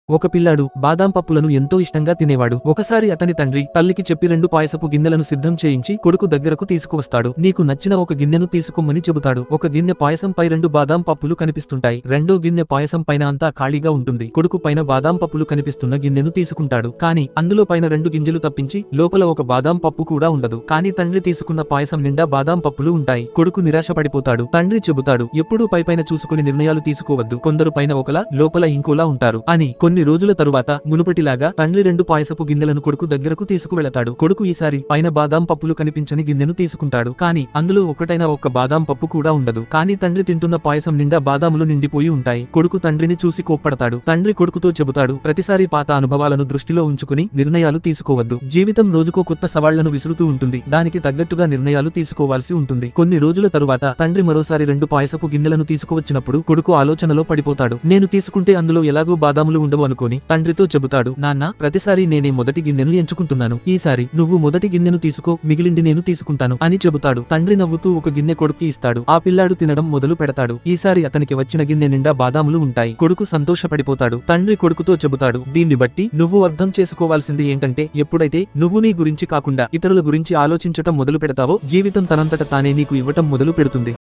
ఒక పిల్లాడు బాదాం పప్పులను ఎంతో ఇష్టంగా తినేవాడు. ఒకసారి అతని తండ్రి తల్లికి చెప్పి 2 పాయసపు గిన్నెలను సిద్ధం చేయించి కొడుకు దగ్గరకు తీసుకువస్తాడు. నీకు నచ్చిన ఒక గిన్నెను తీసుకోమని చెబుతాడు. ఒక గిన్నె పాయసంపై 2 బాదాం పప్పులు కనిపిస్తుంటాయి. రెండో గిన్నె పాయసం పైన అంతా ఖాళీగా ఉంటుంది. కొడుకు పైన బాదాం పప్పులు కనిపిస్తున్న గిన్నెను తీసుకుంటాడు. కానీ అందులో పైన 2 గింజలు తప్పించి లోపల ఒక బాదాం పప్పు కూడా ఉండదు. కానీ తండ్రి తీసుకున్న పాయసం నిండా బాదాం పప్పులు ఉంటాయి. కొడుకు నిరాశపడిపోతాడు. తండ్రి చెబుతాడు, ఎప్పుడూ పైపైన చూసుకుని నిర్ణయాలు తీసుకోవద్దు. కొందరు పైన ఒకలా లోపల ఇంకోలా ఉంటారు అని. కొన్ని రోజుల తరువాత మునుపటిలాగా తండ్రి 2 పాయసపు గిన్నెలను కొడుకు దగ్గరకు తీసుకువెళతాడు. కొడుకు ఈసారి పైన బాదాం పప్పులు కనిపించని గిన్నెను తీసుకుంటాడు. కానీ అందులో ఒకటైనా ఒక్క బాదాం పప్పు కూడా ఉండదు. కానీ తండ్రి తింటున్న పాయసం నిండా బాదాములు నిండిపోయి ఉంటాయి. కొడుకు తండ్రిని చూసి కోప్పడతాడు. తండ్రి కొడుకుతో చెబుతాడు, ప్రతిసారి పాత అనుభవాలను దృష్టిలో ఉంచుకుని నిర్ణయాలు తీసుకోవద్దు. జీవితం రోజుకో కొత్త సవాళ్లను విసురుతూ ఉంటుంది. దానికి తగ్గట్టుగా నిర్ణయాలు తీసుకోవాల్సి ఉంటుంది. కొన్ని రోజుల తరువాత తండ్రి మరోసారి 2 పాయసపు గిన్నెలను తీసుకువచ్చినప్పుడు కొడుకు ఆలోచనలో పడిపోతాడు. నేను తీసుకుంటే అందులో ఎలాగూ బాదాములు ఉండవు అనుకోని తండ్రితో చెబుతాడు, నాన్న, ప్రతిసారి నేనే మొదటి గిన్నెను ఎంచుకుంటున్నాను. ఈసారి నువ్వు మొదటి గిన్నెను తీసుకో, మిగిలింది నేను తీసుకుంటాను అని చెబుతాడు. తండ్రి నవ్వుతూ ఒక గిన్నె కొడుక్కి ఇస్తాడు. ఆ పిల్లాడు తినడం మొదలు పెడతాడు. ఈసారి అతనికి వచ్చిన గిన్నె నిండా బాదాములు ఉంటాయి. కొడుకు సంతోషపడిపోతాడు. తండ్రి కొడుకుతో చెబుతాడు, దీన్ని బట్టి నువ్వు అర్థం చేసుకోవాల్సింది ఏంటంటే, ఎప్పుడైతే నువ్వు నీ గురించి కాకుండా ఇతరుల గురించి ఆలోచించటం మొదలు పెడతావో జీవితం తనంతట తానే నీకు ఇవ్వటం మొదలు పెడుతుంది.